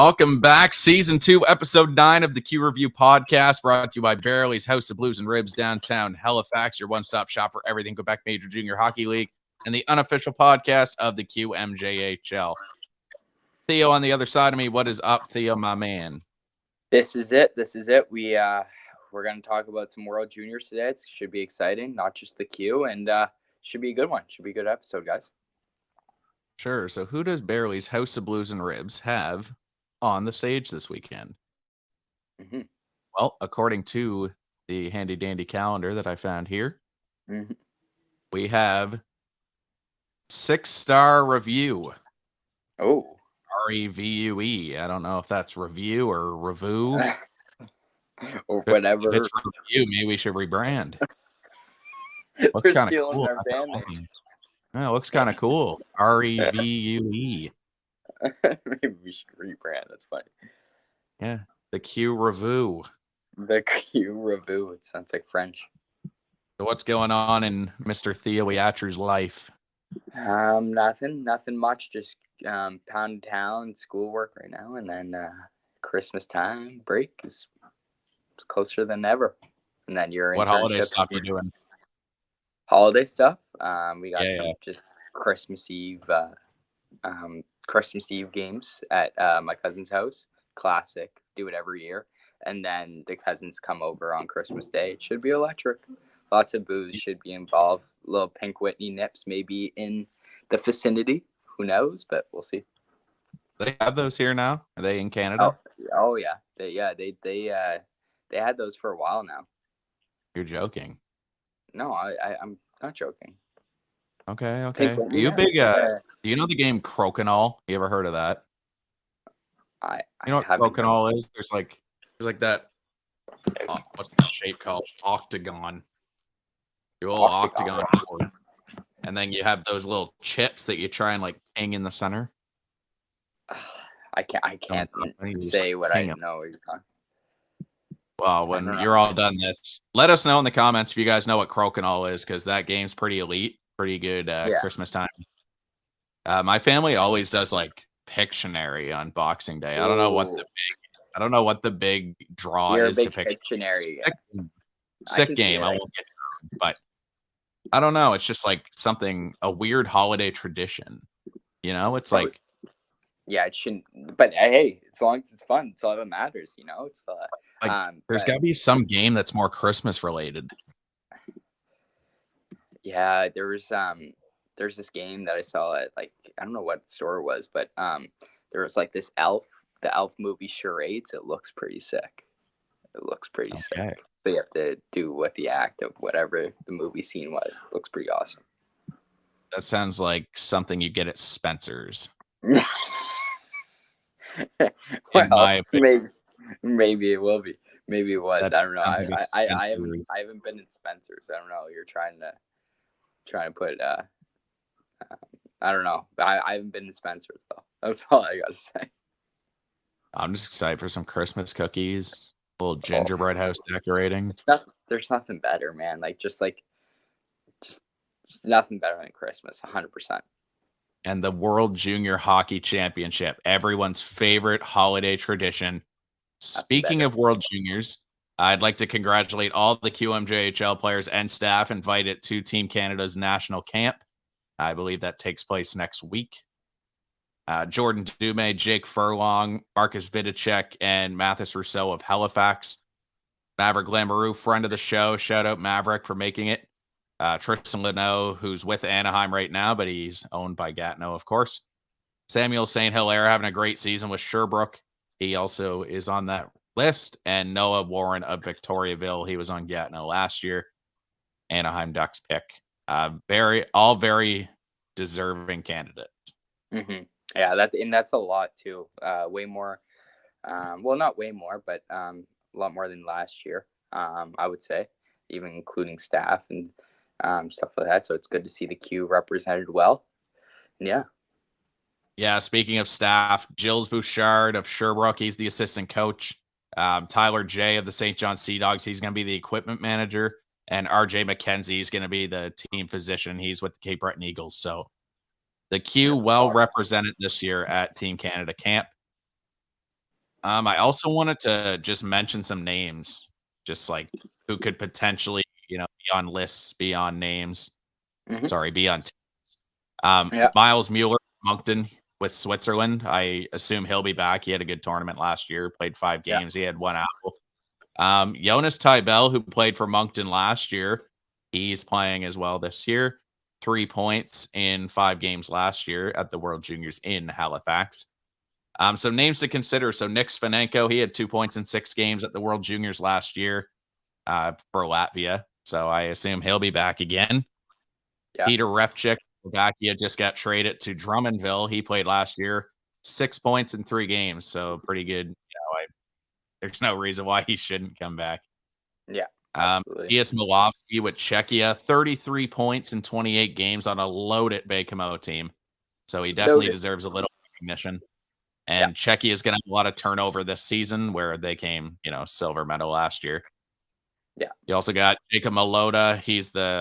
Welcome back. Season 2, Episode 9 of the Q Review Podcast, brought to you by Barely's House of Blues and Ribs, downtown Halifax, your one-stop shop for everything Quebec Major Junior Hockey League, and the unofficial podcast of the QMJHL. Theo on the other side of me. What is up, Theo, my man? This is it. We're going to talk about some World Juniors today. It should be exciting, not just the Q, and should be a good one. Should be a good episode, guys. Sure. So who does Barely's House of Blues and Ribs have on the stage this weekend? Mm-hmm. Well, according to the handy-dandy calendar that I found here, we have 6-star review. Oh. R-E-V-U-E. I don't know if that's review or review. Or whatever. If it's for review, maybe we should rebrand. Looks kind of cool. Yeah, it looks kind of cool. R-E-V-U-E. Maybe we should rebrand. That's funny. Yeah. The Q Review. The Q Review. It sounds like French. So what's going on in Mr. Theo Iatru's life? Nothing much. Just pound town, schoolwork right now, and then Christmas time break is closer than ever. And then you're what holiday stuff you doing? Holiday stuff. We got just Christmas Eve games at my cousin's house. Classic. Do it every year. And then the cousins come over on Christmas Day. It should be electric. Lots of booze should be involved. Little Pink Whitney nips maybe in the vicinity. Who knows? But we'll see. They have those here now? Are they in Canada? Oh yeah. They had those for a while now. You're joking. No, I'm not joking. Okay. Are you big? Do you know the game Crokinole? You ever heard of that? You know what Crokinole is? There's like that. What's the shape called? Octagon. Your little octagon board. And then you have those little chips that you try and like hang in the center. I can't say what I know. Well, when you're all done this, let us know in the comments if you guys know what Crokinole is, because that game's pretty elite, pretty good Christmas time. My family always does like Pictionary on Boxing Day. I don't know what the big draw is to Pictionary. Sick game. I won't get it, but I don't know. It's just like a weird holiday tradition. You know, it's like. Yeah, it shouldn't. But hey, as long as it's fun, it's all that matters. You know, it's there's got to be some game that's more Christmas related. Yeah, there's this game that I saw at I don't know what store it was, but there was like the Elf movie Charades. It looks pretty sick. Sick. So you have to do what the act of whatever the movie scene was. It looks pretty awesome. That sounds like something you get at Spencer's. Well, maybe it will be. Maybe it was. I don't know. I haven't been in Spencer's. I don't know. You're trying to put. I don't know. I haven't been in Spencer's though. That's all I gotta say. I'm just excited for some Christmas cookies, a little gingerbread house decorating. There's nothing better, man. Just nothing better than Christmas. 100%. And the World Junior Hockey Championship, everyone's favorite holiday tradition. Speaking of World Juniors, I'd like to congratulate all the QMJHL players and staff invited to Team Canada's national camp. I believe that takes place next week. Jordan Dume, Jake Furlong, Marcus Vidicek, and Mathis Rousseau of Halifax. Maverick Lamoureux, friend of the show. Shout out Maverick for making it. Tristan Leno, who's with Anaheim right now, but he's owned by Gatineau, of course. Samuel St. Hilaire having a great season with Sherbrooke. He also is on that list. And Noah Warren of Victoriaville. He was on Gatineau last year. Anaheim Ducks pick. All very deserving candidates. Mm-hmm. Yeah, that's a lot too. Way more. Well, not way more, but a lot more than last year. I would say, even including staff and stuff like that. So it's good to see the Q represented well. Yeah. Speaking of staff, Gilles Bouchard of Sherbrooke, he's the assistant coach. Tyler J of the St. John Sea Dogs, he's going to be the equipment manager. And RJ McKenzie is going to be the team physician. He's with the Cape Breton Eagles. So the Q well represented this year at Team Canada camp. I also wanted to just mention some names, just like who could potentially, be on lists, be on names. Hmm. Sorry, be on teams. Yeah. Miles Mueller, Moncton with Switzerland. I assume he'll be back. He had a good tournament last year, played 5 Yeah. games. He had 1 apple. Jonas Tybell, who played for Moncton last year, he's playing as well this year. 3 points in 5 games last year at the World Juniors in Halifax. Some names to consider. So Nick Svanenko, he had 2 points in 6 games at the World Juniors last year for Latvia. So I assume he'll be back again. Yeah. Peter Repchik, Slovakia, just got traded to Drummondville. He played last year, 6 points in 3 games. So pretty good. There's no reason why he shouldn't come back. Yeah. Absolutely. Tias Milovsky with Czechia, 33 points in 28 games on a loaded Bakamo team. So he definitely deserves a little recognition. And Czechia is going to have a lot of turnover this season where they came, silver medal last year. Yeah. You also got Jacob Malota.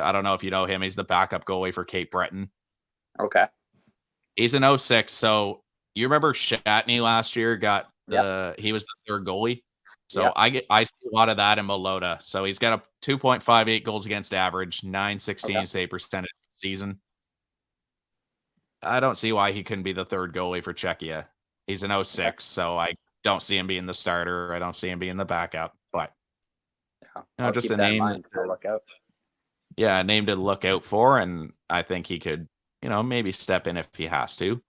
I don't know if you know him. He's the backup goalie for Cape Breton. Okay. He's an 06. So you remember Shatney last year he was the third goalie. So I see a lot of that in Malota. So he's got a 2.58 goals against average, 916 save percentage season. I don't see why he couldn't be the third goalie for Czechia. He's an 06, so I don't see him being the starter. I don't see him being the backup. But I'll just keep a that in name mind to look out. Yeah, a name to look out for, and I think he could, maybe step in if he has to.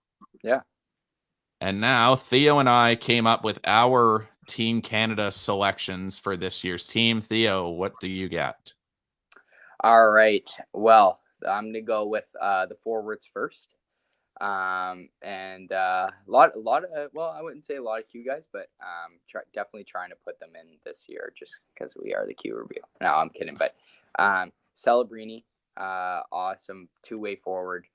Yeah. And now Theo and I came up with our Team Canada selections for this year's team. Theo, what do you got? All right. Well, I'm gonna go with the forwards first. And a lot of well, I wouldn't say a lot of Q guys, but definitely trying to put them in this year just because we are the Q review. No, I'm kidding, but Celebrini, awesome two-way forward,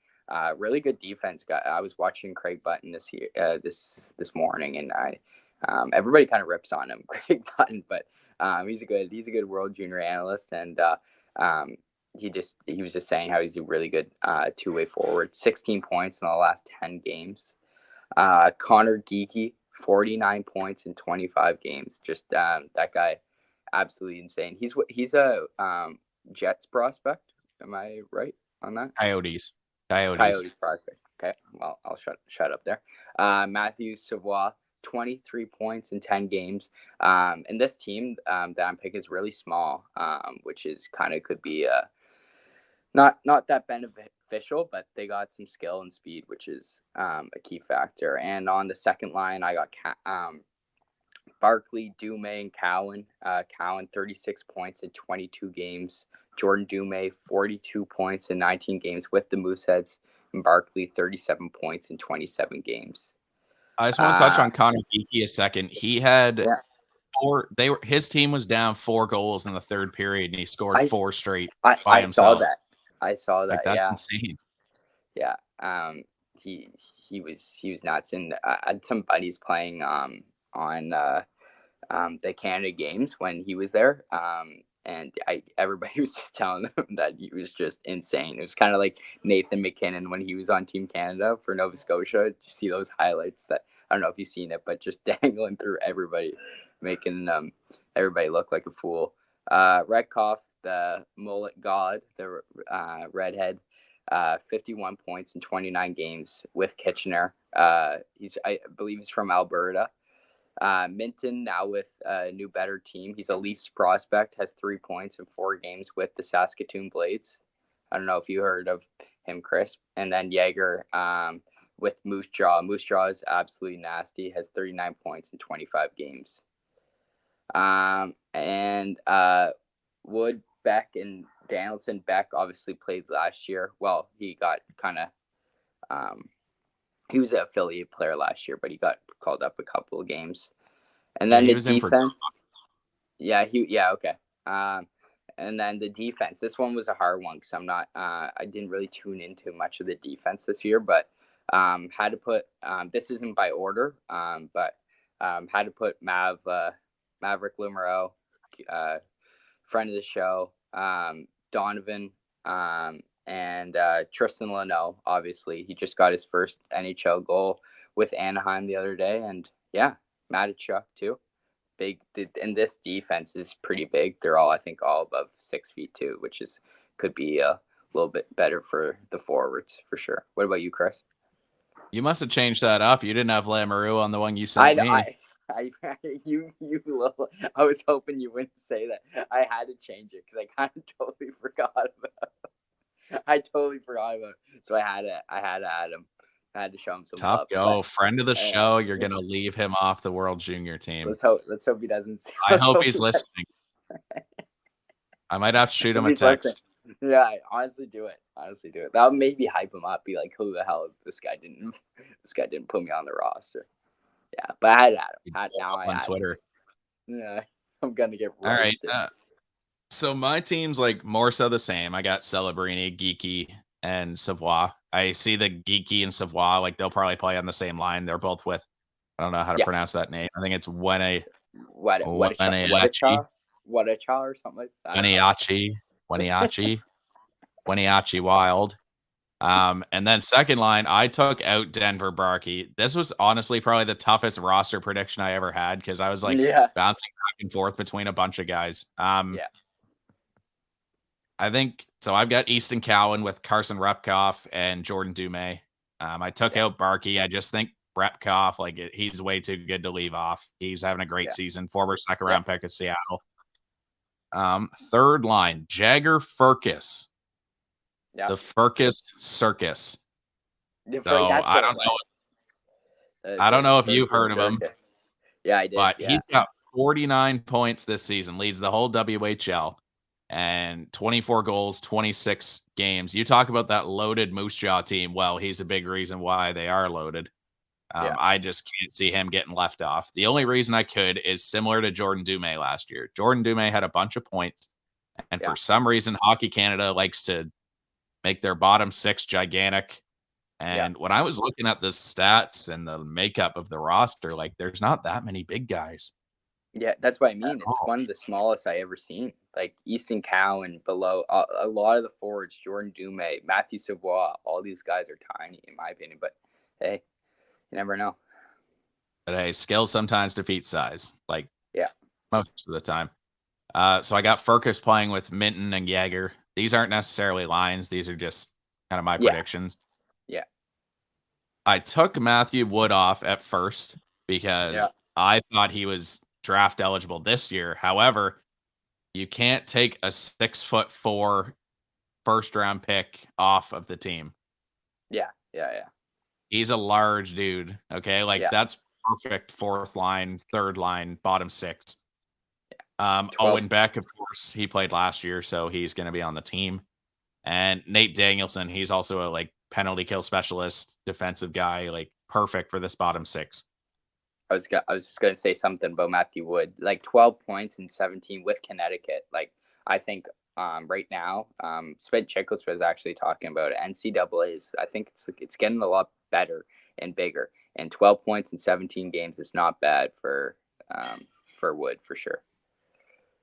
really good defense guy. I was watching Craig Button this year, this morning, and everybody kind of rips on him, Craig Button, but he's a good World Junior analyst, and he was just saying how he's a really good two-way forward. 16 points in the last 10 games. Connor Geeky, 49 points in 25 games. Just that guy, absolutely insane. He's a Jets prospect. Am I right on that? Coyotes prospect. Okay, well, I'll shut up there. Matthew Savoie, 23 points in 10 games. And this team that I'm picking is really small, which is kind of could be not that beneficial, but they got some skill and speed, which is a key factor. And on the second line, I got Barkley, Dume, and Cowan. Cowan, 36 points in 22 games. Jordan Dume, 42 points in 19 games with the Mooseheads. And Barkley, 37 points in 27 games. I just want to touch on Connor Geeky a second. He had his team was down 4 goals in the third period, and he scored 4 straight by himself. I saw that. Like, that's insane. Yeah. He was nuts. And I had some buddies playing on the Canada games when he was there. And everybody was just telling them that he was just insane. It was kind of like Nathan McKinnon when he was on Team Canada for Nova Scotia. You see those highlights that I don't know if you've seen it, but just dangling through everybody, making everybody look like a fool. Redkoff, the mullet god, the redhead, 51 points in 29 games with Kitchener. I believe he's from Alberta. Minton now with a new better team. He's a Leafs prospect, has 3 points in 4 games with the Saskatoon Blades. I don't know if you heard of him, Chris. And then Jaeger with Moose Jaw. Moose Jaw is absolutely nasty, has 39 points in 25 games. And Wood, Beck, and Danielson. Beck obviously played last year. Well, he got kind of he was an affiliate player last year, but he got called up a couple of games. And then the defense. Okay. And then the defense. This one was a hard one because I didn't really tune into much of the defense this year, but had to put. This isn't by order, but had to put Maverick Lumereau, friend of the show, Donovan, and Tristan Leno. Obviously, he just got his first NHL goal with Anaheim the other day, and yeah, Matachuk too. Big, and this defense is pretty big. They're all, I think, all above 6 feet too, which could be a little bit better for the forwards for sure. What about you, Chris? You must have changed that up. You didn't have Lamoureux on the one you sent I me. you little. I was hoping you wouldn't say that. I had to change it because I kind of totally forgot about. I totally forgot about it. So I had to add him. I had to show him some Tough love. go. Friend of the Yeah. show. You're gonna leave him off the World Junior team. Let's hope he doesn't. I hope he's listening. I might have to shoot him a text. Listening. Yeah, honestly do it. That would maybe hype him up. Be like, who the hell? This guy didn't put me on the roster. Yeah, but I had Adam. Now I on Twitter. Yeah, I'm gonna get roasted. All right. So my team's like more so the same. I got Celebrini, Geeky, and Savoie. I see the Geeky and Savoie, like they'll probably play on the same line. They're both with, I don't know how to pronounce that name. I think it's Weniachi or something like that. Weniachi Wild. And then second line, I took out Denver Barkey. This was honestly probably the toughest roster prediction I ever had because I was like bouncing back and forth between a bunch of guys. I think so. I've got Easton Cowan with Carson Repkoff and Jordan Dumais. I took out Barkey. I just think Repkoff, like he's way too good to leave off. He's having a great season. Former second round pick of Seattle. Third line, Jagger Furcus. Yeah. The Furcus Circus. So I don't know. I don't know if you've heard of him. Yeah, I did. But he's got 49 points this season, leads the whole WHL, and 24 goals, 26 games. You talk about that loaded Moose Jaw team. Well, he's a big reason why they are loaded. I just can't see him getting left off. The only reason I could is similar to Jordan Dumais last year. Jordan Dumais had a bunch of points, and for some reason, Hockey Canada likes to make their bottom six gigantic. And when I was looking at the stats and the makeup of the roster, like there's not that many big guys. Yeah, that's what I mean. It's one of the smallest I ever seen. Like Easton Cowan below a lot of the forwards, Jordan Dumais, Matthew Savoie, all these guys are tiny in my opinion. But hey, you never know. But hey, skill sometimes defeats size. Like most of the time. So I got Furcus playing with Minton and Jaeger. These aren't necessarily lines. These are just kind of my predictions. Yeah. I took Matthew Wood off at first because I thought he was draft eligible this year. However, you can't take a 6'4" first round pick off of the team. Yeah. He's a large dude. Okay. Like that's perfect fourth line, third line, bottom six. Owen Beck, of course, he played last year, so he's going to be on the team. And Nate Danielson, he's also a like penalty kill specialist, defensive guy, like perfect for this bottom six. I was just going to say something about Matthew Wood, like 12 points in 17 with Connecticut. Like I think right now, Sven Chiklis was actually talking about it. NCAA I think it's getting a lot better and bigger. And 12 points in 17 games is not bad for Wood for sure.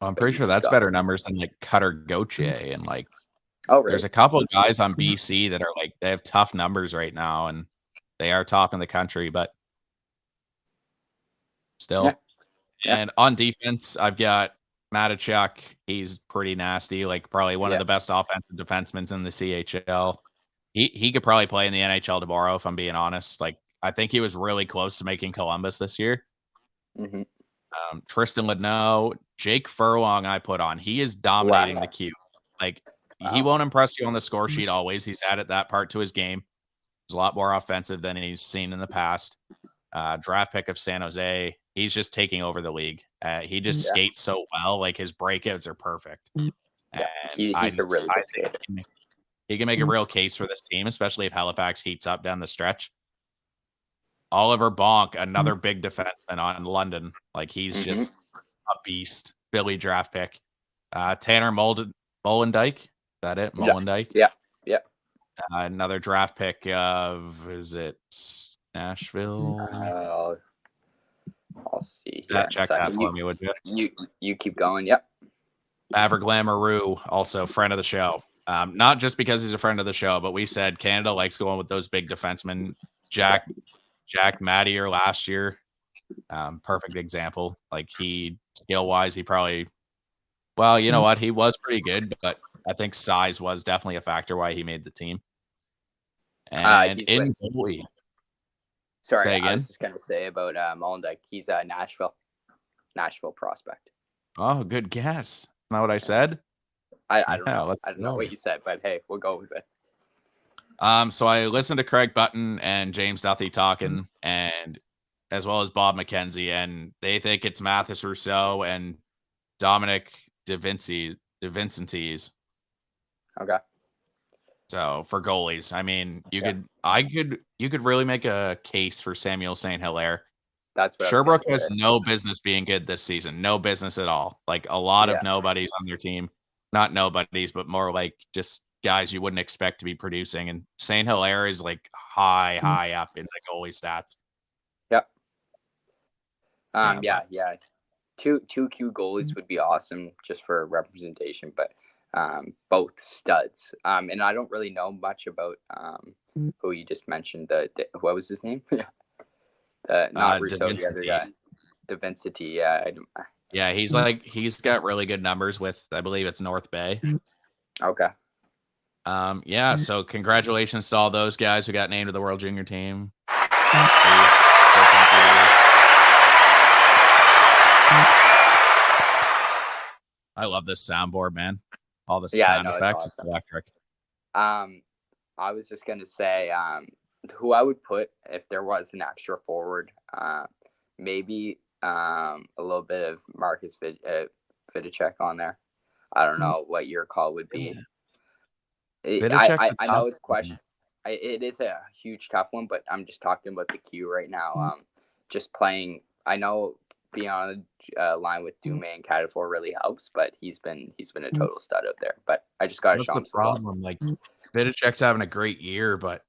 I'm pretty sure that's better numbers than like Cutter Gauthier and like. Oh, really? There's a couple of guys on BC that are like they have tough numbers right now, and they are top in the country, but still. Yeah. And on defense, I've got Matachuk. He's pretty nasty, like probably one of the best offensive defensemen in the CHL. He could probably play in the NHL tomorrow, if I'm being honest. Like I think he was really close to making Columbus this year. Mm-hmm. Tristan Ledneau, Jake Furlong I put on. He is dominating the queue. Like he won't impress you on the score sheet always. He's added that part to his game. He's a lot more offensive than he's seen in the past. Draft pick of San Jose. He's just taking over the league. He just skates so well. Like his breakouts are perfect. And he's a really good skater. He can make a real case for this team, especially if Halifax heats up down the stretch. Oliver Bonk, another big defenseman on London. Like he's just a beast. Philly draft pick. Tanner Mollendijk. Is that it? Mollendijk? Yeah. Another draft pick of, is it Nashville? I'll see. Check that for me, would you? You keep going. Yep. Averglam Maru, also friend of the show. Not just because he's a friend of the show, but we said Canada likes going with those big defensemen. Jack Mattier last year. Perfect example. Like skill wise, he probably, well, you know what? He was pretty good, but I think size was definitely a factor why he made the team. And He's with. in goalie, Sorry, say I was again. just gonna say about Molendijk. He's a Nashville prospect. Oh, good guess. Not what I Yeah. said. I don't Yeah, know. let's I don't know go. what you said, but hey, we'll go with it. So I listened to Craig Button and James Duthie talking, and as well as Bob McKenzie, and they think it's Mathis Rousseau and Dominic DeVincentis. Okay. So for goalies, I mean, Yeah. you could really make a case for Samuel St. Hilaire. That's what I was gonna Sherbrooke has say. no business being good this season. No business at all. Like a lot of Yeah. nobodies on their team. Not nobodies, but more like just guys you wouldn't expect to be producing. And St. Hilaire is like high up in the goalie stats. Yep. Yeah, Yeah. but Yeah. Two Q goalies would be awesome just for representation, but both studs. And I don't really know much about who you just mentioned. What was his name? Not Rousseau, the other DeVincenty. guy, Devincity. Yeah. Yeah, he's got really good numbers with, I believe it's North Bay. Okay. Yeah, so congratulations to all those guys who got named to the World Junior team. I love this soundboard, man. All the sound effects, it's it's awesome. electric. I was just gonna say who I would put if there was an extra forward. Maybe a little bit of Marcus Vidicek on there. I don't know what your call would be. Vidicek's a I tough know it's question. It is a huge tough one, but I'm just talking about the Q right now. Just playing. I know being on a line with Dume and Catafor really helps, but he's been a total stud out there. But I just gotta That's show the him some love. problem. Like Vidicek's having a great year, but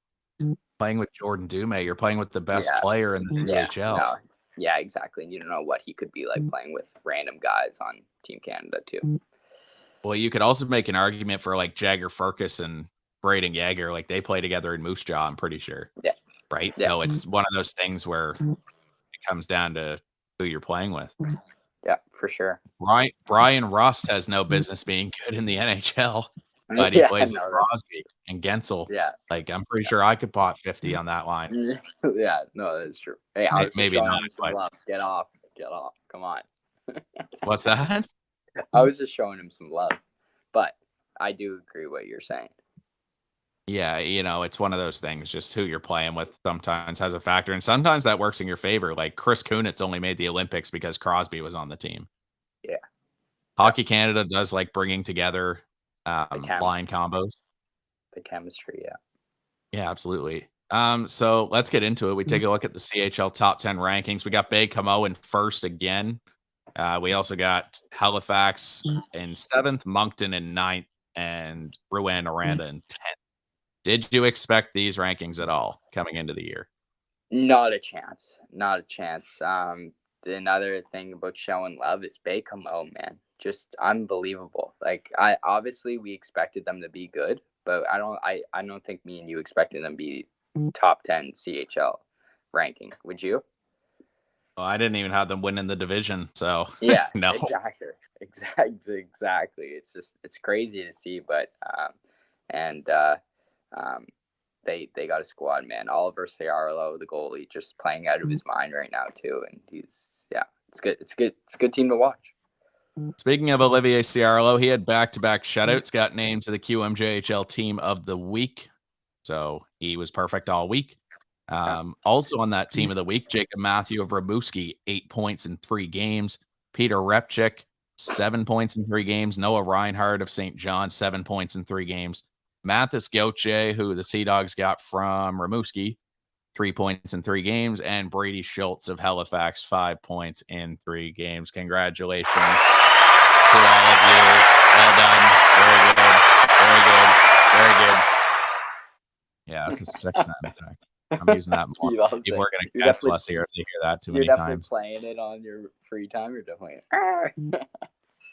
playing with Jordan Dume, you're playing with the best player in the CHL. No, yeah, exactly. And you don't know what he could be like playing with random guys on Team Canada too. Well, you could also make an argument for like Jagger Furcus and Braden Yeager. Like they play together in Moose Jaw, I'm pretty sure. Yeah. Right? Yeah. So it's one of those things where it comes down to who you're playing with. Yeah, for sure. Brian Rust has no business being good in the NHL, but he plays with Crosby and Gensel. Yeah. Like I'm pretty sure I could pot 50 on that line. Yeah, no, that's true. Hey, I was Maybe just showing not, him some love. Get off. Come on. What's that? I was just showing him some love, but I do agree what you're saying. Yeah, it's one of those things. Just who you're playing with sometimes has a factor, and sometimes that works in your favor. Like Chris Kunitz only made the Olympics because Crosby was on the team. Yeah. Hockey Canada does like bringing together line combos. The chemistry, yeah. Yeah, absolutely. So let's get into it. We take a look at the CHL top 10 rankings. We got Baie-Comeau in first again. We also got Halifax in 7th, Moncton in 9th, and Rouyn-Noranda in 10th. Did you expect these rankings at all coming into the year? Not a chance. Another thing about showing love is Baie-Comeau, man. Just unbelievable. Like obviously we expected them to be good, but I don't think me and you expected them to be top 10 CHL ranking. Would you? Well, I didn't even have them winning the division, so yeah, no. Exactly. It's crazy to see, but they got a squad, man. Oliver Ciarlo, the goalie, just playing out of his mind right now too, and it's good. It's a good team to watch. Speaking of Olivier Ciarlo, he had back-to-back shutouts, got named to the QMJHL Team of the Week, so he was perfect all week. Also on that Team of the Week, Jacob Matthew of Rimouski, 8 points in 3 games. Peter Repchik, 7 points in 3 games. Noah Reinhardt of St. John, 7 points in 3 games. Mathis Gauthier, who the Sea Dogs got from Rimouski, 3 points in 3 games. And Brady Schultz of Halifax, 5 points in 3 games. Congratulations to all of you. Well done. Very good. Very good. Very good. Yeah, that's a sick sound effect. I'm using that more. People are going to cancel us here if they hear that too many times. You're definitely playing it on your free time. You're definitely.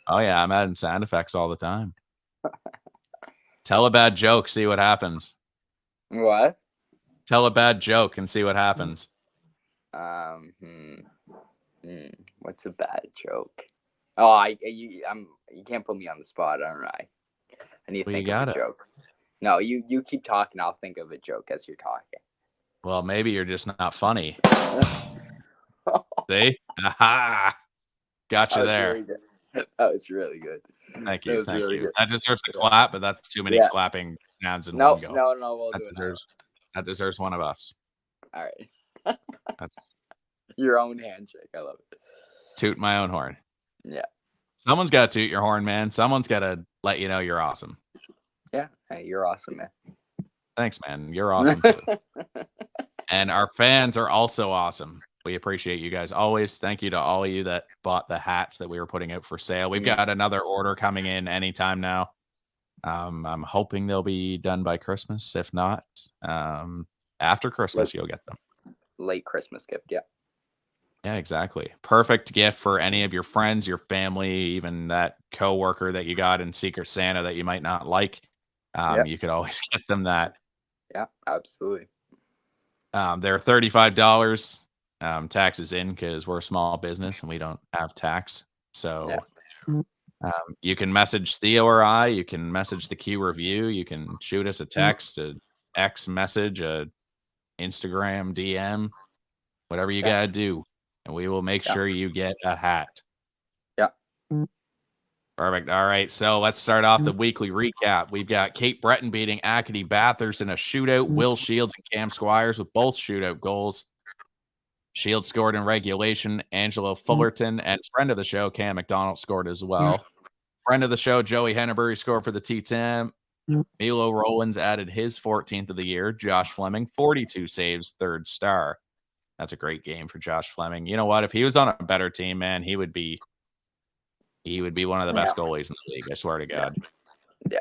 Oh, yeah. I'm adding sound effects all the time. Tell a bad joke, see what happens. What? Tell a bad joke and see what happens. What's a bad joke? Oh, you can't put me on the spot. I don't know. I need to think of a joke. No, you keep talking. I'll think of a joke as you're talking. Well, maybe you're just not funny. See? Aha! Gotcha there. Really good. That was really good. Thank you. Thank really you. Good. That deserves a clap, but that's too many clapping sounds in one go. No. We'll that deserves one of us. All right. That's your own handshake. I love it. Toot my own horn. Yeah. Someone's got to toot your horn, man. Someone's got to let you know you're awesome. Yeah. Hey, you're awesome, man. Thanks, man. You're awesome too. And our fans are also awesome. We appreciate you guys always. Thank you to all of you that bought the hats that we were putting out for sale. We've got another order coming in anytime now. I'm hoping they'll be done by Christmas. If not, after Christmas, you'll get them. Late Christmas gift, yeah. Yeah, exactly. Perfect gift for any of your friends, your family, even that coworker that you got in Secret Santa that you might not like. You could always get them that. Yeah, absolutely. They're $35. Taxes in because we're a small business and we don't have tax. So you can message Theo or I. You can message the Q Review. You can shoot us a text, a X message, a Instagram DM, whatever you got to do. And we will make sure you get a hat. Yeah. Perfect. All right. So let's start off the weekly recap. We've got Cape Breton beating Acadie Bathurst in a shootout. Will Shields and Cam Squires with both shootout goals. Shields scored in regulation. Angelo Fullerton and friend of the show, Cam McDonald, scored as well. Friend of the show, Joey Henneberry, scored for the T-Tam. Milo Rowlands added his 14th of the year. Josh Fleming, 42 saves, third star. That's a great game for Josh Fleming. You know what? If he was on a better team, man, he would be one of the best goalies in the league. I swear to God. Yeah.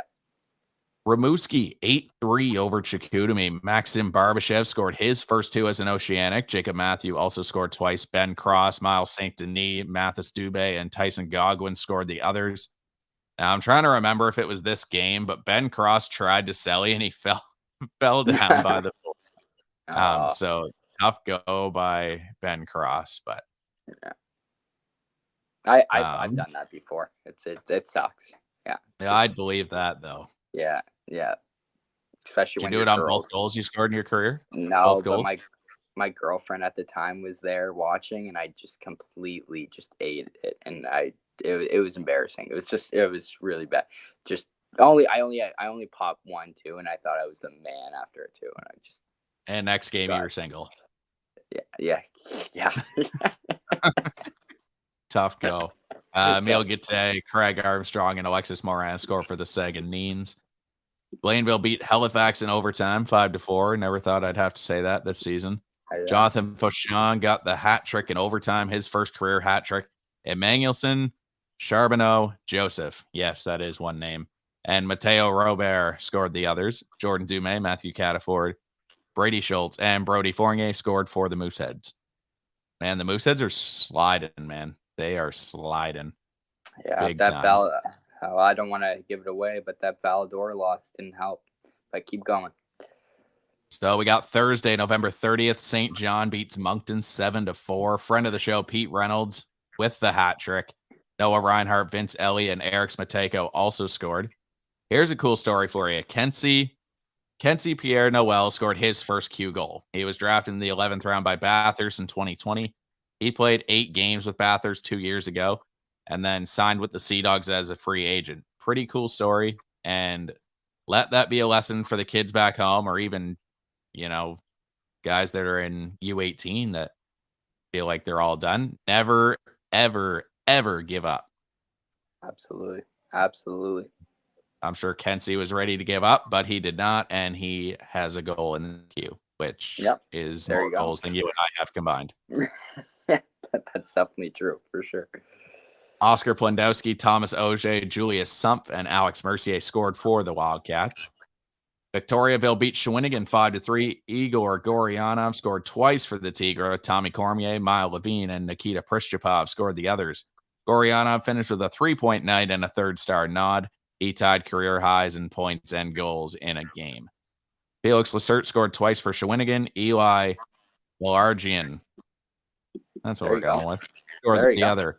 Rimouski 8-3 over Chicoutimi. Maxim Barbashev scored his first two as an Oceanic. Jacob Matthew also scored twice. Ben Cross, Miles St. Denis, Mathis Dubé, and Tyson Godwin scored the others. Now, I'm trying to remember if it was this game, but Ben Cross tried to celly and he fell down by the goal. So tough go by Ben Cross, but I've done that before. It sucks. Yeah, I'd believe that though. Yeah. Especially when you do it on both goals you scored in your career. No, but my girlfriend at the time was there watching, and I just completely just ate it, and it was embarrassing. It was really bad. I only popped 1-2, and I thought I was the man after it too, and next game you were single. Yeah. Tough go. Emil Gitte, Craig Armstrong, and Alexis Morin score for the Saguenines. Blainville beat Halifax in overtime, 5-4. Never thought I'd have to say that this season. Jonathan Fauchon got the hat trick in overtime, his first career hat trick. Emmanuelson, Charbonneau, Joseph. Yes, that is one name. And Mateo Robert scored the others. Jordan Dumais, Matthew Cataford, Brady Schultz, and Brody Fournier scored for the Mooseheads. Man, the Mooseheads are sliding, man. They are sliding. Yeah, big time. I don't want to give it away, but that Valador loss didn't help. But keep going. So we got Thursday, November 30th. St. John beats Moncton 7-4. Friend of the show, Pete Reynolds, with the hat trick. Noah Reinhardt, Vince Ellie, and Eric Smateko also scored. Here's a cool story for you. Kenzie Pierre Noel scored his first Q goal. He was drafted in the 11th round by Bathurst in 2020. He played 8 games with Bathurst 2 years ago and then signed with the Sea Dogs as a free agent. Pretty cool story. And let that be a lesson for the kids back home, or even, guys that are in U18 that feel like they're all done. Never, ever, ever give up. Absolutely. I'm sure Kenzie was ready to give up, but he did not, and he has a goal in the queue, which is more goals than you and I have combined. That's definitely true, for sure. Oscar Plendowski, Thomas Auger, Julius Sumpf, and Alex Mercier scored for the Wildcats. Victoriaville beat Shawinigan 5-3. Igor Goryanov scored twice for the Tigre. Tommy Cormier, Mile Levine, and Nikita Prishchapov scored the others. Goryanov finished with a 3-point night and a third-star nod. He tied career highs in points and goals in a game. Felix Lacerte scored twice for Shawinigan. Eli Millargian, that's what we're going with, scored There you the go. other.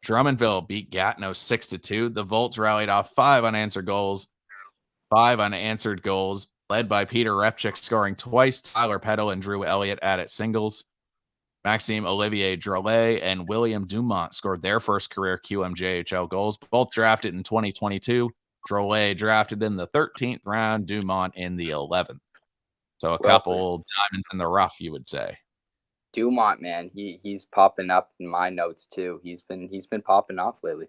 Drummondville beat Gatineau 6-2. The Volts rallied off 5 unanswered goals, led by Peter Repchik scoring twice. Tyler Peddle and Drew Elliott added singles. Maxime Olivier Drolet and William Dumont scored their first career QMJHL goals, both drafted in 2022. Drolet drafted in the 13th round, Dumont in the 11th. So a couple diamonds in the rough, you would say. Dumont, man, he's popping up in my notes too. He's been popping off lately.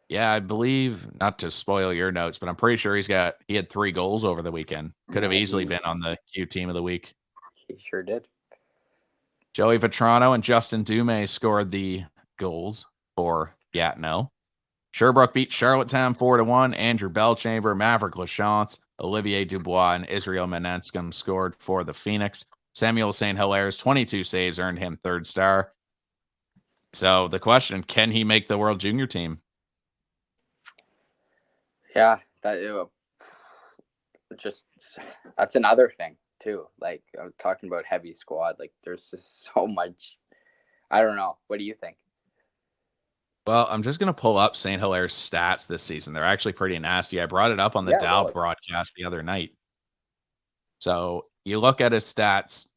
Yeah, I believe, not to spoil your notes, but I'm pretty sure he had 3 goals over the weekend. Could have easily been on the Q team of the week. He sure did. Joey Vetrano and Justin Dume scored the goals for Gatineau. Sherbrooke beat Charlottetown 4-1. Andrew Belchamber, Maverick Lachance, Olivier Dubois, and Israel Menenscom scored for the Phoenix. Samuel St. Hilaire's 22 saves earned him 3rd star. So the question, can he make the World Junior team? Yeah, that's another thing too. Like, I'm talking about heavy squad. Like, there's just so much. I don't know. What do you think? Well, I'm just going to pull up St. Hilaire's stats this season. They're actually pretty nasty. I brought it up on the Dow broadcast the other night. So you look at his stats.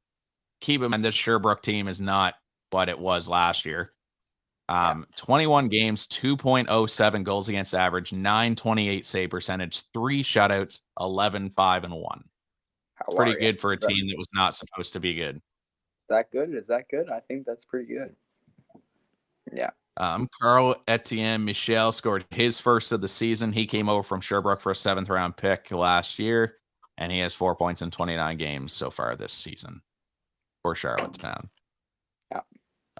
Keep in mind, this Sherbrooke team is not what it was last year. 21 games, 2.07 goals against average, 928 save percentage, 3 shutouts, 11-5-1. Pretty good for a team that was not supposed to be good. That good? Is that good? I think that's pretty good. Yeah. Carl Etienne Michel scored his first of the season. He came over from Sherbrooke for a 7th round pick last year, and he has 4 points in 29 games so far this season for Charlottetown. Yeah.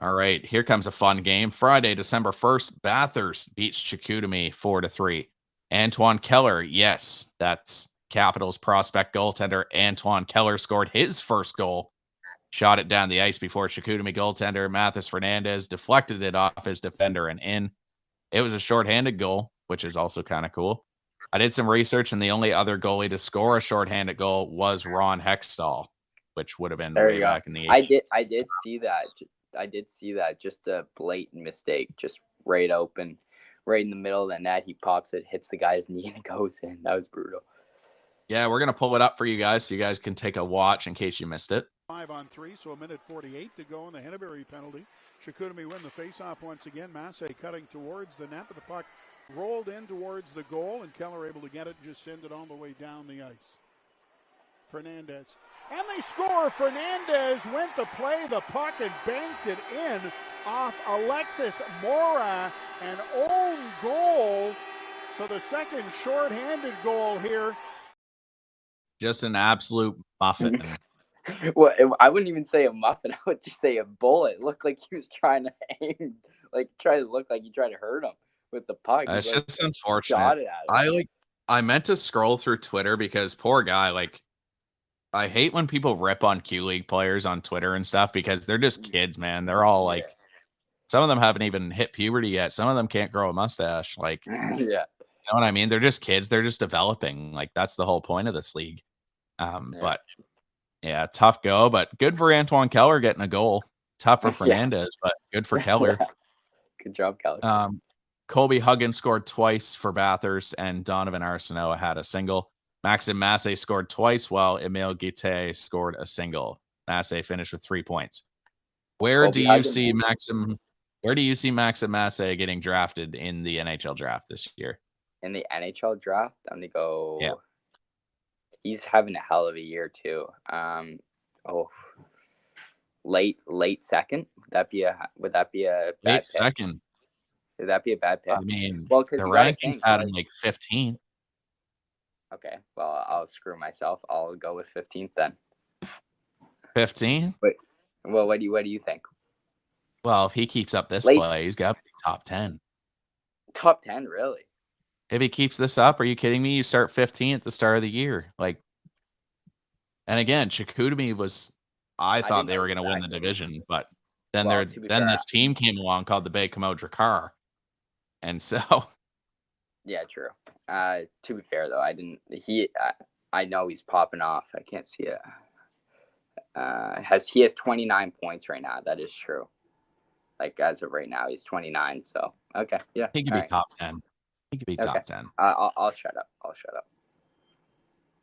All right, here comes a fun game. Friday, December 1st, Bathurst beats Chicoutimi 4-3. Antoine Keller, yes, that's Capitals prospect goaltender Antoine Keller scored his first goal. Shot it down the ice before Chicoutimi goaltender Mathis Fernandez deflected it off his defender and in. It was a shorthanded goal, which is also kind of cool. I did some research, and the only other goalie to score a shorthanded goal was Ron Hextall, which would have been way back in the 80s. I did see that. I did see that. Just a blatant mistake. Just right open, right in the middle of the net. He pops it, hits the guy's knee, and it goes in. That was brutal. Yeah, we're going to pull it up for you guys so you guys can take a watch in case you missed it. 5-on-3, so 1:48 to go on the Henneberry penalty. Chicoutimi win the faceoff once again. Massey cutting towards the net, but the puck rolled in towards the goal, and Keller able to get it and just send it all the way down the ice. Fernandez. And they score. Fernandez went to play the puck and banked it in off Alexis Mora, an own goal. So the second shorthanded goal here. Just an absolute muffin. Well, I wouldn't even say a muffin. I would just say a bullet. It looked like he was trying to aim, try to look like he tried to hurt him with the puck. It's just unfortunate. I meant to scroll through Twitter because poor guy, I hate when people rip on Q League players on Twitter and stuff because they're just kids, man. They're all some of them haven't even hit puberty yet. Some of them can't grow a mustache. Yeah. You know what I mean? They're just kids. They're just developing. That's the whole point of this league. But yeah, tough go, but good for Antoine Keller getting a goal. Tough for Fernandez, but good for Keller. Good job, Keller. Colby Huggins scored twice for Bathurst, and Donovan Arsenault had a single. Maxim Massey scored twice, while Emile Guite scored a single. Massey finished with 3 points. Where do you see Maxim Massey getting drafted in the NHL draft this year? In the NHL draft, I'm gonna go. Yeah. He's having a hell of a year too. Late second. Would that be a bad late second? Would that be a bad pick? I mean, well, the rankings had him 15th. Okay, well, I'll screw myself. I'll go with 15th then. 15th? Wait, well, what do you think? Well, if he keeps up this play, he's got to be top 10. Top 10, really? If he keeps this up, are you kidding me? You start 15th at the start of the year. And again, Chicoutimi was, I thought they were going to win the division, but then this team came along called the Baie-Comeau Drakkar. And so. Yeah, true. To be fair, though, I know he's popping off. I can't see it. He has 29 points right now. That is true. Like as of right now, he's 29. So okay, yeah, He could all be right. top 10. He could be Okay. top 10. I'll shut up. I'll shut up.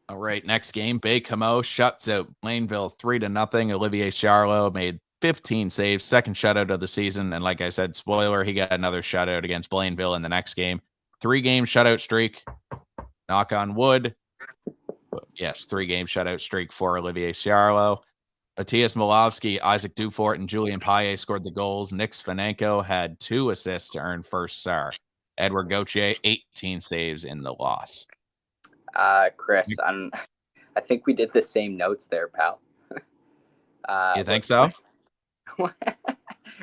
All right, next game, Baie-Comeau shuts out Blainville 3-0. Olivier Charlot made 15 saves, second shutout of the season. And like I said, spoiler, he got another shutout against Blainville in the next game. 3-game shutout streak. Knock on wood. Yes, 3-game shutout streak for Olivier Charlot. Matthias Malowski, Isaac Dufort, and Julian Paille scored the goals. Nick Svanenko had 2 assists to earn first star. Edward Gauthier, 18 saves in the loss. Chris, I think we did the same notes there, pal. You think so?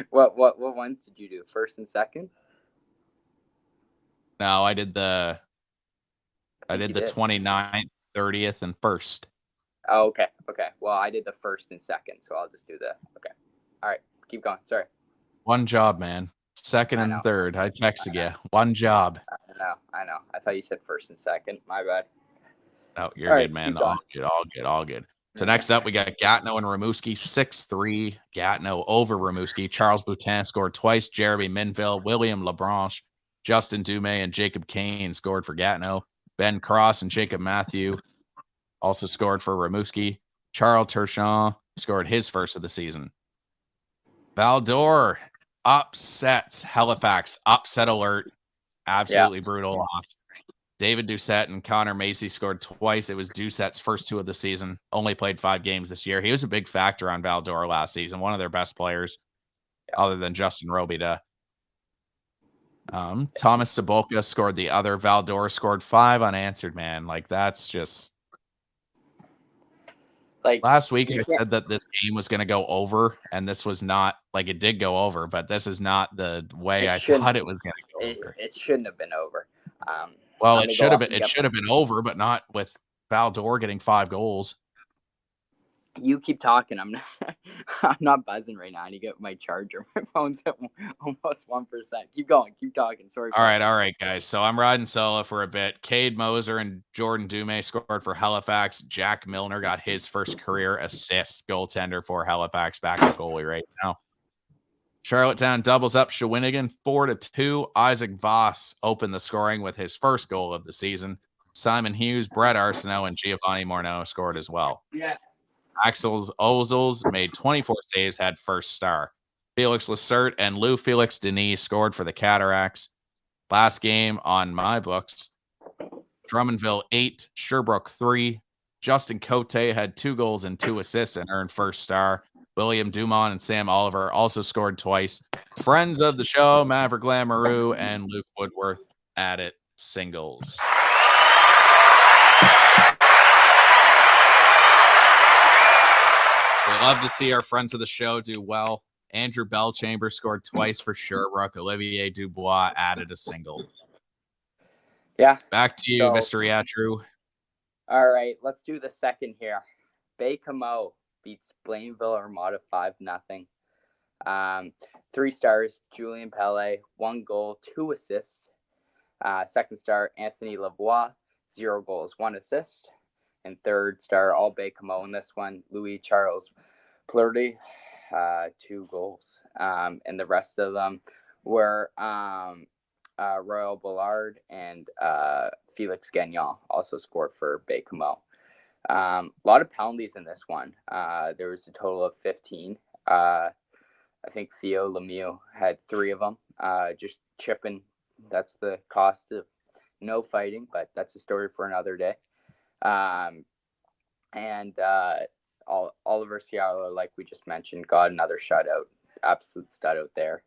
What ones did you do? First and second? No, I did the 29th, 30th, and 1st. Oh, okay. Well, I did the first and second, so I'll just do the okay. All right, keep going. Sorry. One job, man. Second and third. I texted you. One job. I know. I thought you said first and second. My bad. No, you're good, man. All good. So next up, we got Gatineau and Rimouski, 6-3. Gatineau over Rimouski. Charles Boutin scored twice. Jeremy Minville, William Labranche, Justin Dumais, and Jacob Kane scored for Gatineau. Ben Cross and Jacob Matthew also scored for Rimouski. Charles Turchon scored his first of the season. Val d'Or upsets Halifax. Upset alert. Absolutely brutal loss. David Doucette and Connor Macy scored twice. It was Doucette's first 2 of the season. Only played 5 games this year. He was a big factor on Val d'Or last season. One of their best players, other than Justin Robida. Thomas Sabolka scored the other. Val d'Or scored 5 unanswered, man. Like, that's just... Like, last week, I said that this game was going to go over, and this was not... Like, it did go over, but this is not the way I thought it was going to go over. It shouldn't have been over. Well, it should have been. It should have been over, but not with Val d'Or getting 5 goals. You keep talking. I'm not buzzing right now. I need to get my charger. My phone's at almost 1%. Keep going. Keep talking. Sorry. All right, guys. So I'm riding solo for a bit. Cade Moser and Jordan Dumais scored for Halifax. Jack Milner got his first career assist, goaltender for Halifax, backup goalie right now. Charlottetown doubles up Shawinigan 4-2. Isaac Voss opened the scoring with his first goal of the season. Simon Hughes, Brett Arsenault, and Giovanni Morneau scored as well. Yeah. Axel Ozils made 24 saves, had first star. Felix Lessert and Lou Felix Denis scored for the Cataracts. Last game on my books, Drummondville 8, Sherbrooke 3. Justin Cote had 2 goals and 2 assists and earned first star. William Dumont and Sam Oliver also scored twice. Friends of the show, Maverick Lamoureux and Luke Woodworth added singles. We love to see our friends of the show do well. Andrew Bellchamber scored twice for Sherbrooke. Olivier Dubois added a single. Yeah. Back to you, Mr. Iatru. All right, let's do the second here. Baie-Comeau beats Blainville Armada 5-0. 3 stars, Julian Pelle, 1 goal, 2 assists. Second star, Anthony Lavoie, 0 goals, 1 assist. And third star, all Baie-Comeau in this one, Louis Charles Plurdy, 2 goals. And the rest of them were Royal Ballard and Felix Gagnon also scored for Baie-Comeau. A lot of penalties in this one. There was a total of 15. I think Theo Lemieux had 3 of them. Just chipping. That's the cost of no fighting, but that's a story for another day. Oliver Cialo, like we just mentioned, got another shutout. Absolute stud out there.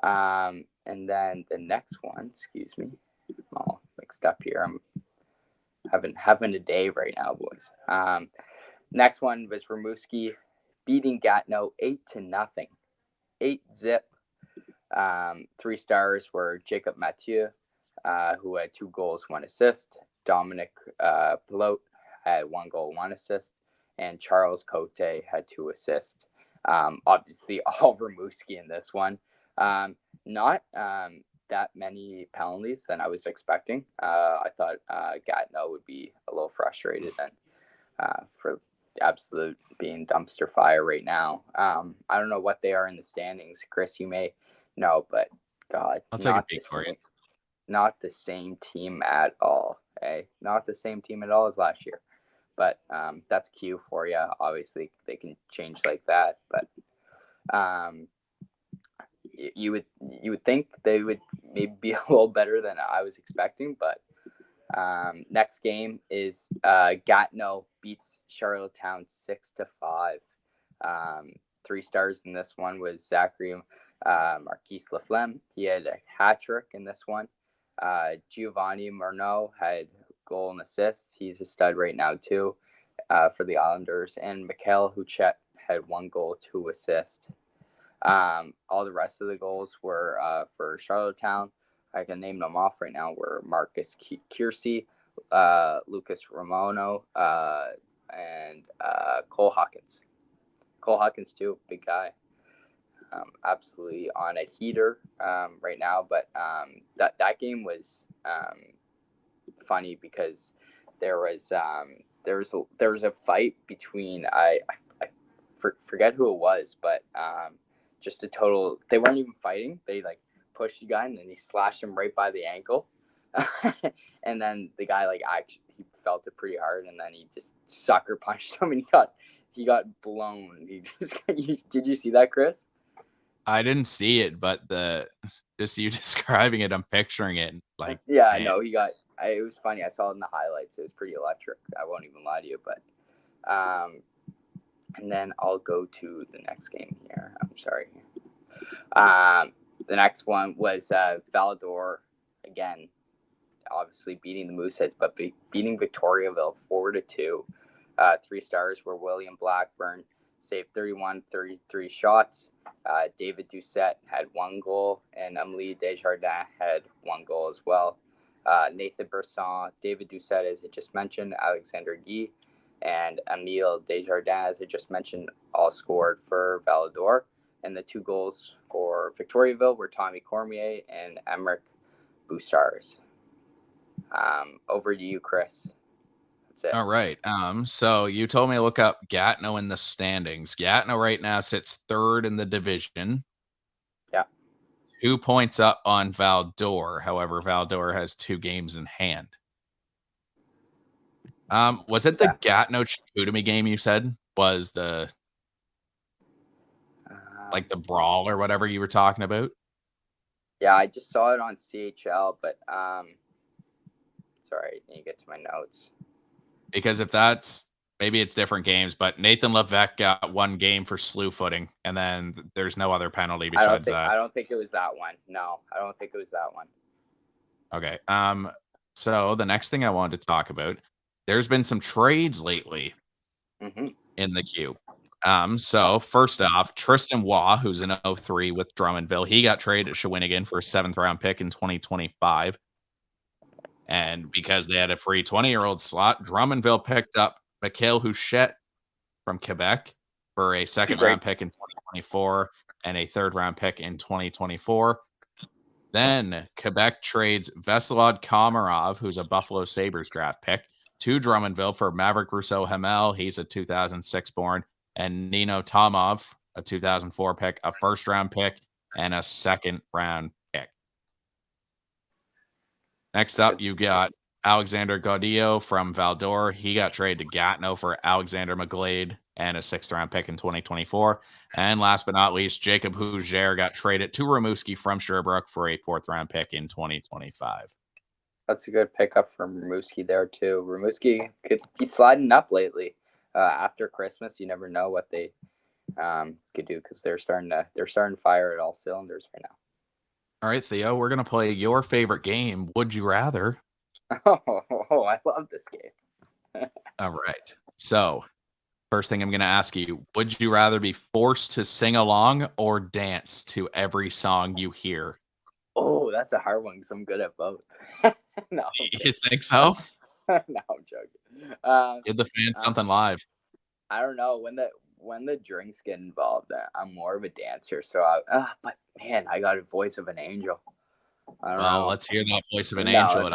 And then the next one, excuse me, I'm all mixed up here. I'm having a day right now, boys. Next one was Rimouski beating Gatineau 8-0. 8-0. 3 stars were Jacob Mathieu, who had 2 goals, 1 assist. Dominic Pilote had 1 goal, 1 assist. And Charles Cote had 2 assists. Obviously, all Rimouski in this one. Not that many penalties than I was expecting. I thought Gatineau would be a little frustrated then for absolute being dumpster fire right now. I don't know what they are in the standings. Chris, you may know, but God, I'll take a peek for you. Not the same team at all. Not the same team at all as last year. But that's Q for you. Obviously, they can change like that. But you would think they would maybe be a little better than I was expecting. But next game is Gatineau beats Charlottetown 6-5. 3 stars in this one was Zachary Marquise Laflemme. He had a hat trick in this one. Giovanni Murnau had goal and assist. He's a stud right now too for the Islanders. And Mikhail Huchet had 1 goal, 2 assists. All the rest of the goals were for Charlottetown. I can name them off right now. Were Marcus Kiersey, Lucas Ramono, and Cole Hawkins. Cole Hawkins too, big guy. Absolutely on a heater right now. But that game was funny because there was a fight between I forget who it was, but just a total. They weren't even fighting. They like pushed the guy and then he slashed him right by the ankle, and then the guy actually he felt it pretty hard, and then he just sucker punched him and he got blown. Did you see that, Chris? I didn't see it, but just you describing it, I'm picturing it. Yeah, no, it was funny. I saw it in the highlights. It was pretty electric. I won't even lie to you, but and then I'll go to the next game here. I'm sorry. The next one was Val-d'Or again, obviously beating the Mooseheads, but beating Victoriaville 4-2. 3 stars were William Blackburn, saved 33 shots. David Doucette had 1 goal, and Amelie Desjardins had 1 goal as well. Nathan Bresson, David Doucette, as I just mentioned, Alexander Guy, and Emile Desjardins, as I just mentioned, all scored for Val-d'Or. And the 2 goals for Victoriaville were Tommy Cormier and Emmerich Boussards. Over to you, Chris. That's it. All right. So you told me to look up Gatineau in the standings. Gatineau right now sits 3rd in the division. Yeah. 2 points up on Val-d'Or. However, Val-d'Or has 2 games in hand. Was it the Gatineau-Chicoutimi game you said was the the brawl or whatever you were talking about? Yeah, I just saw it on CHL, but sorry, I need to get to my notes. Because if that's maybe it's different games, but Nathan Levesque got 1 game for slew footing, and then there's no other penalty besides that. I don't think it was that one. No, I don't think it was that one. Okay. So the next thing I wanted to talk about, there's been some trades lately in the queue. So first off, Tristan Waugh, who's an 03 with Drummondville, he got traded to Shawinigan for a 7th round pick in 2025. And because they had a free 20-year-old slot, Drummondville picked up Mikhail Huchet from Quebec for a 2nd round pick in 2024 and a 3rd round pick in 2024. Then Quebec trades Veselad Komarov, who's a Buffalo Sabres draft pick, to Drummondville for Maverick Rousseau-Hamel. He's a 2006 born, and Nino Tomov, a 2004 pick, a 1st round pick, and a 2nd round pick. Next up, you got Alexander Gaudillo from Val-d'Or. He got traded to Gatineau for Alexander McGlade and a 6th round pick in 2024. And last but not least, Jacob Huger got traded to Rimouski from Sherbrooke for a 4th round pick in 2025. That's a good pickup from Rimouski there too. Rimouski could be sliding up lately. After Christmas, you never know what they could do because they're starting to fire at all cylinders right now. All right, Theo, we're gonna play your favorite game. Would you rather? Oh, I love this game. All right. So, first thing I'm going to ask you, would you rather be forced to sing along or dance to every song you hear? Oh, that's a hard one because I'm good at both. No. You think so? No, I'm joking. Give the fans something live. I don't know. When the drinks get involved, I'm more of a dancer. So, but man, I got a voice of an angel. I don't know. Let's hear that voice of an angel. And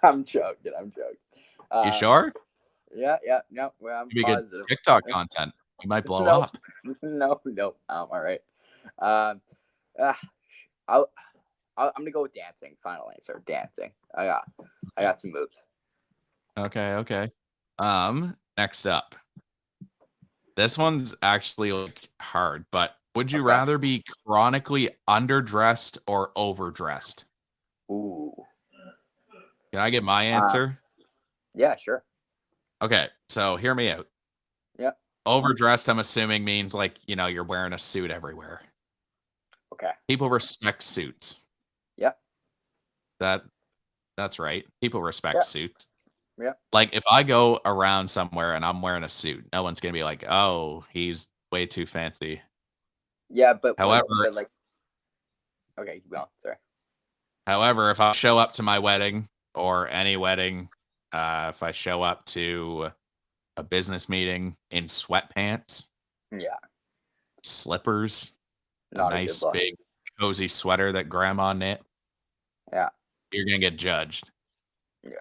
I'm joking. you sure? Yeah, no, well, I'm Maybe good positive. TikTok content. We might blow No, up. no, all right. Um, uh, I'll, I'm gonna go with dancing. Final answer, dancing. I got some moves. Okay. Next up. This one's actually like hard, but would you Okay. rather be chronically underdressed or overdressed? Ooh. Can I get my answer? Yeah, sure. Okay, so hear me out. Yeah. Overdressed, I'm assuming means like, you're wearing a suit everywhere. Okay. People respect suits. Yeah. That's right. People respect Yeah. suits. Yeah. Like if I go around somewhere and I'm wearing a suit, no one's gonna be like, "Oh, he's way too fancy." Yeah, but However, like, okay, keep going. Sorry. if I show up to my wedding or any wedding, if I show up to a business meeting in sweatpants, Yeah. slippers, a Not a good nice look. big cozy sweater that grandma knit, Yeah. you're gonna get judged. Yeah.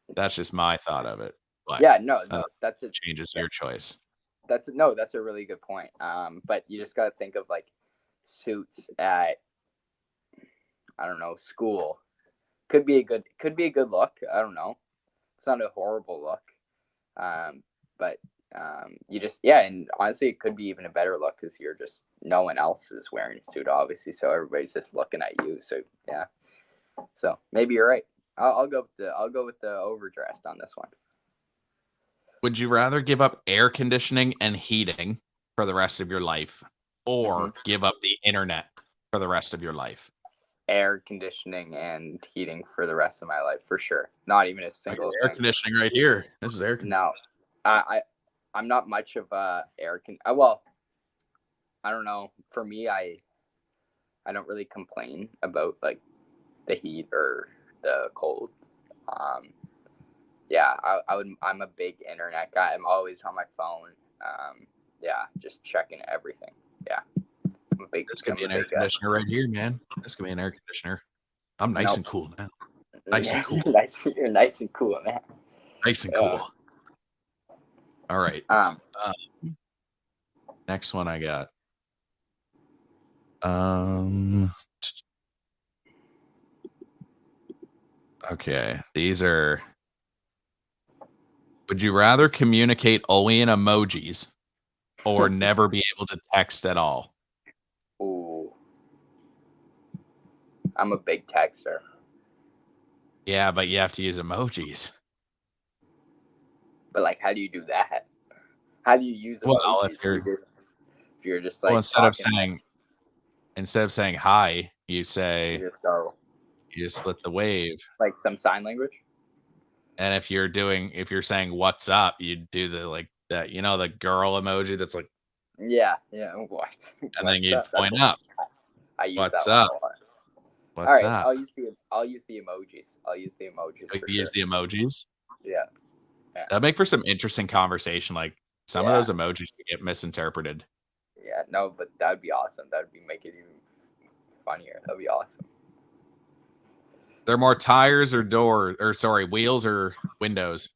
That's just my thought of it. But Yeah. No, that's it. changes your choice. That's a really good point. But you just gotta think of like suits at, I don't know, school. Could be a good look. I don't know. It's not a horrible look. But you just, yeah, and honestly, it could be even a better look because you're just, no one else is wearing a suit, obviously, so everybody's just looking at you. So yeah, so maybe you're right. I'll go with the overdressed on this one. Would you rather give up air conditioning and heating for the rest of your life or give up the internet for the rest of your life? Air conditioning and heating for the rest of my life, for sure. Not even a single Air thing. conditioning right here. This is air conditioning. No, I'm not much of a well, I don't know. For me, I don't really complain about like the heat or the cold. Yeah, I'm a big internet guy. I'm always on my phone. Yeah, just checking everything. Yeah, I'm a big. This could I'm be a an air big guy. conditioner right here, man. This could be an air conditioner. I'm nice Nope. and cool, man. Nice and cool. You're nice and cool, man. Nice and cool. All right. Next one I got. Okay. These are. Would you rather communicate only in emojis or never be able to text at all? Ooh, I'm a big texter. Yeah, but you have to use emojis. But like, how do you do that? How do you use emojis? Well, if you're just like, instead of saying hi, you say you just go you just let the wave. like some sign language. And if you're saying what's up, you do the like that, the girl emoji that's like, Yeah. What? and then you point up. I use What's that one up? a lot. What's All right, up? I'll use the emojis. I'll use the emojis. You use the emojis. Yeah. That'd make for some interesting conversation. Like some of those emojis could get misinterpreted. Yeah, no, but that'd be awesome. That'd make it even funnier. That'd be awesome. They're more tires or wheels or windows.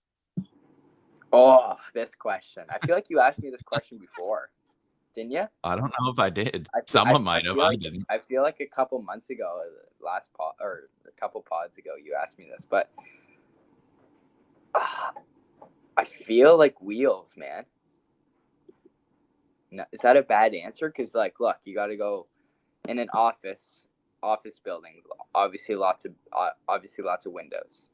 Oh, this question. I feel like you asked me this question before, didn't you? I don't know if I did. Someone might have. I didn't. I feel like a couple months ago, last pod or a couple pods ago, you asked me this, but I feel like wheels, man. No, is that a bad answer? Because like, look, you got to go in an office building. Obviously, lots of windows,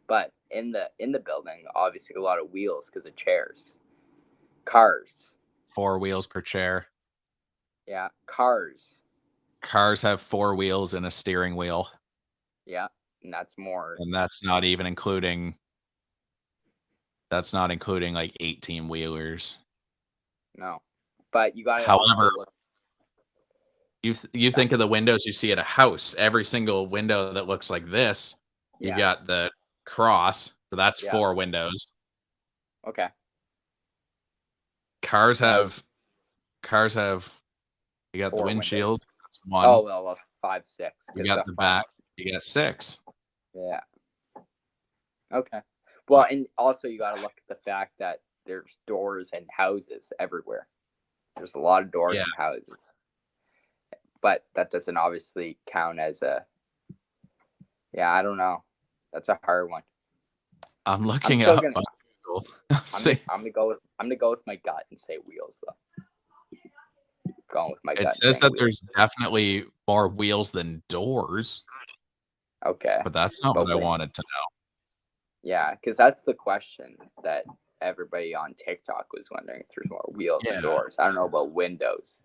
but in the building, obviously a lot of wheels because of chairs, cars. 4 wheels per chair. Yeah, cars. Cars have 4 wheels and a steering wheel. Yeah, and that's more. And that's not even including. That's not including like 18 wheelers. No, but you got. However, you think of the windows you see at a house. Every single window that looks like this, you got the cross. So that's 4 windows. Okay. Cars have. You got 4 the windshield. Windows. That's 1. Oh well, 5, 6. You got the back. You got 6. Yeah. Okay. Well, and also you got to look at the fact that there's doors and houses everywhere. There's a lot of doors and houses. But that doesn't obviously count as a. Yeah, I don't know. That's a hard one. I'm looking up. I'm gonna go with my gut and say wheels though. Going with my gut. It says that there's definitely more wheels than doors. Okay. But that's not what I wanted to know. Yeah, because that's the question that everybody on TikTok was wondering if there's more wheels than doors. I don't know about windows.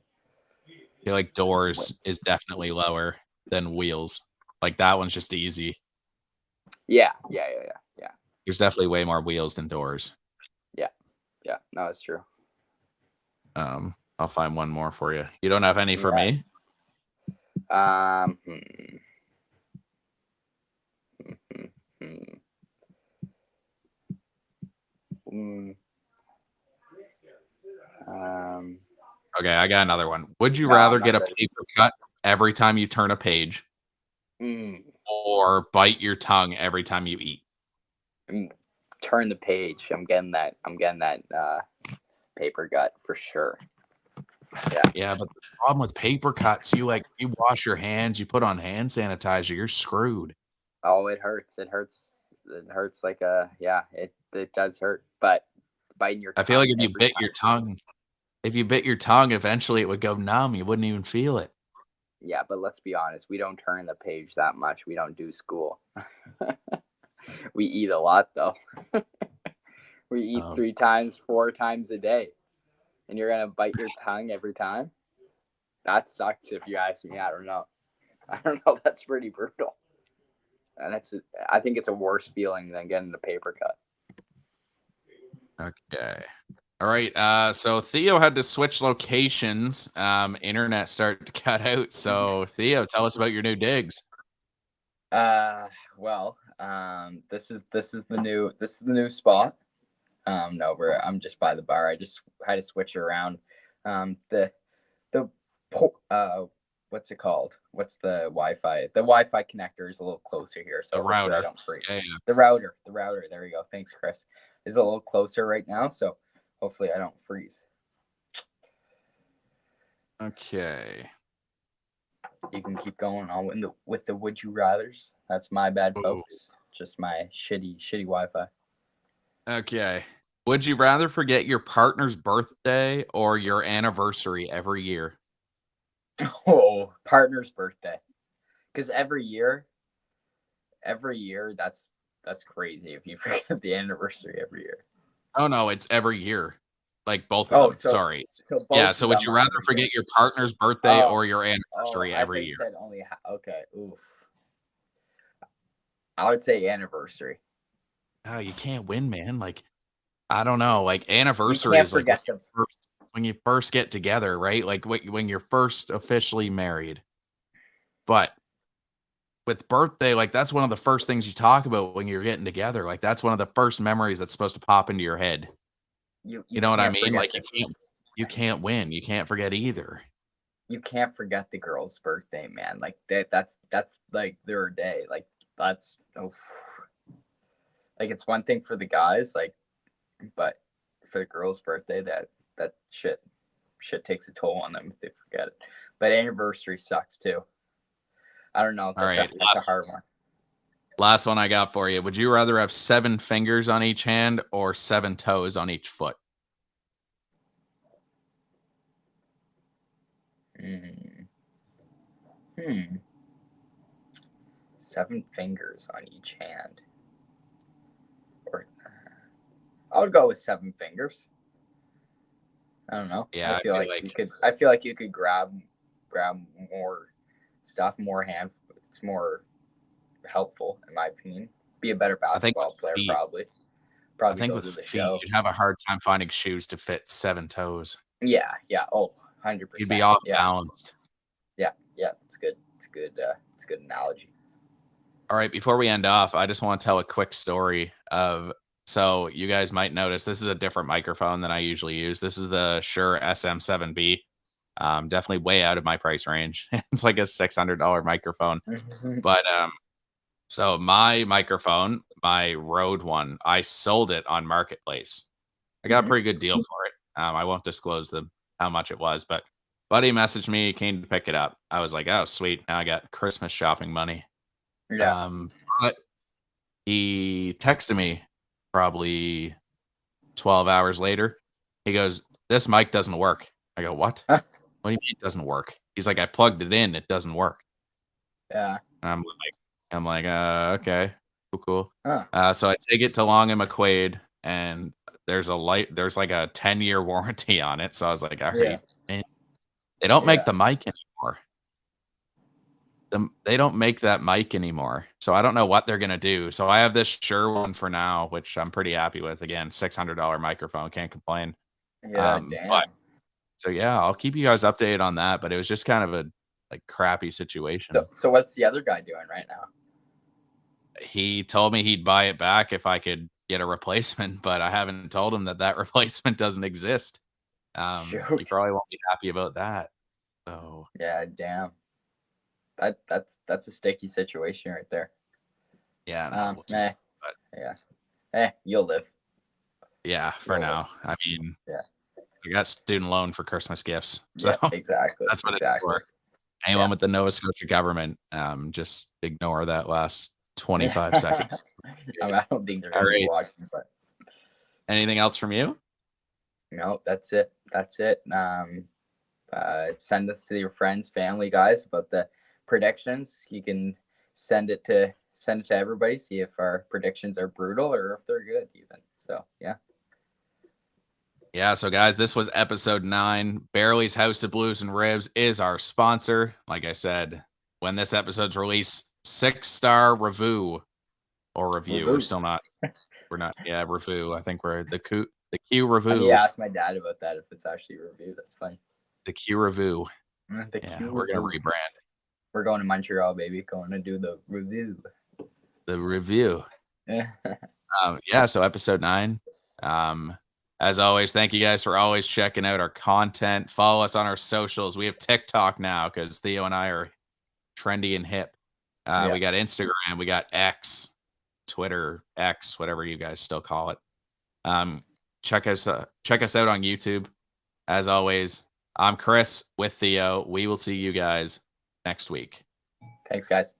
I feel like doors is definitely lower than wheels. Like that one's just easy. Yeah. There's definitely way more wheels than doors. Yeah. No, it's true. I'll find one more for you. You don't have any for me? Okay, I got another one. Would you rather get a paper cut every time you turn a page or bite your tongue every time you eat? Turn the page. I'm getting that paper cut for sure. Yeah, but the problem with paper cuts, you wash your hands, you put on hand sanitizer, you're screwed. Oh, it hurts. It hurts like it does hurt. But biting your tongue. I feel like if you bit your tongue, eventually it would go numb. You wouldn't even feel it. Yeah, but let's be honest, we don't turn the page that much. We don't do school. We eat a lot though. We eat 3 times, 4 times a day. And you're gonna bite your tongue every time? That sucks if you ask me. I don't know. That's pretty brutal. And I think it's a worse feeling than getting the paper cut. Okay. All right. So Theo had to switch locations. Internet started to cut out. So Theo, tell us about your new digs. Well, this is the new spot. No, I'm just by the bar. I just had to switch around. What's it called? What's the Wi-Fi? The Wi-Fi connector is a little closer here, so the router. I don't freeze. Yeah. The router. There we go. Thanks, Chris. Is a little closer right now, so hopefully I don't freeze. Okay. You can keep going on with the would you rather's. That's my bad, folks. Just my shitty Wi-Fi. Okay. Would you rather forget your partner's birthday or your anniversary every year? Oh, partner's birthday. Because every year, that's crazy if you forget the anniversary every year. Oh no, it's every year. Like both of them. Sorry. So would you rather forget your partner's birthday or your anniversary every year? Said only okay. Oof. I would say anniversary. Oh, you can't win, man. Like, I don't know. Like anniversary is like when you first get together, right? Like when you're first officially married. But with birthday, like that's one of the first things you talk about when you're getting together. Like that's one of the first memories that's supposed to pop into your head. You know what I mean? Like you can't win. You can't forget either. You can't forget the girl's birthday, man. Like that's like their day. Like that's like it's one thing for the guys, like, but for the girl's birthday, that shit takes a toll on them if they forget it. But anniversary sucks too. I don't know. That's a hard one. Last one I got for you. Would you rather have 7 fingers on each hand or 7 toes on each foot? 7 fingers on each hand. Or I would go with 7 fingers. I don't know. Yeah, I feel like you could grab more stuff, more hand. It's more helpful in my opinion. Be a better basketball player, probably. I think with feet, you'd have a hard time finding shoes to fit 7 toes. Yeah. Oh, 100%. You'd be off balanced. Yeah. It's good. It's good. It's a good analogy. All right. Before we end off, I just want to tell a quick story of. So you guys might notice this is a different microphone than I usually use. This is the Shure SM7B. Definitely way out of my price range. It's like a $600 microphone. But so my microphone, my road one, I sold it on Marketplace. I got a pretty good deal for it. I won't disclose how much it was, but buddy messaged me, came to pick it up. I was like, oh, sweet. Now I got Christmas shopping money. Yeah. But he texted me probably 12 hours later. He goes, this mic doesn't work. I go, what? What do you mean it doesn't work? He's like, I plugged it in. It doesn't work. Yeah. I'm like, okay, cool. Huh. So I take it to Long and McQuaid, and there's like a 10-year warranty on it. So I was like, all right, man. They don't make the mic anymore. They don't make that mic anymore. So I don't know what they're gonna do. So I have this Shure one for now, which I'm pretty happy with. Again, $600 microphone, can't complain. Yeah, damn. But so yeah, I'll keep you guys updated on that. But it was just kind of a crappy situation. So what's the other guy doing right now? He told me he'd buy it back if I could get a replacement, but I haven't told him that replacement doesn't exist. He probably won't be happy about that. So yeah, damn. That's a sticky situation right there. Yeah, no, but yeah. You'll live. Yeah, for now. I mean, I got student loan for Christmas gifts. So exactly. That's what it's for. Anyone with the Nova Scotia government, just ignore that last 25 seconds. I don't think they're going to be watching, but anything else from you? No, that's it. Send this to your friends, family, guys, about the predictions. You can send it to everybody, see if our predictions are brutal or if they're good even. So yeah, so guys, this was episode 9. Barely's House of Blues and Ribs is our sponsor. Like I said, when this episode's released, 6-star review. We're still not. We're not. Yeah, review. I think we're the Q review. He asked my dad about that if it's actually a review. That's funny. The Q review. We're gonna rebrand. We're going to Montreal, baby. Going to do the review. The review. Yeah. So episode 9. As always, thank you guys for always checking out our content. Follow us on our socials. We have TikTok now because Theo and I are trendy and hip. We got Instagram. We got X, Twitter, X, whatever you guys still call it. Check us out on YouTube. As always, I'm Chris with Theo. We will see you guys next week. Thanks, guys.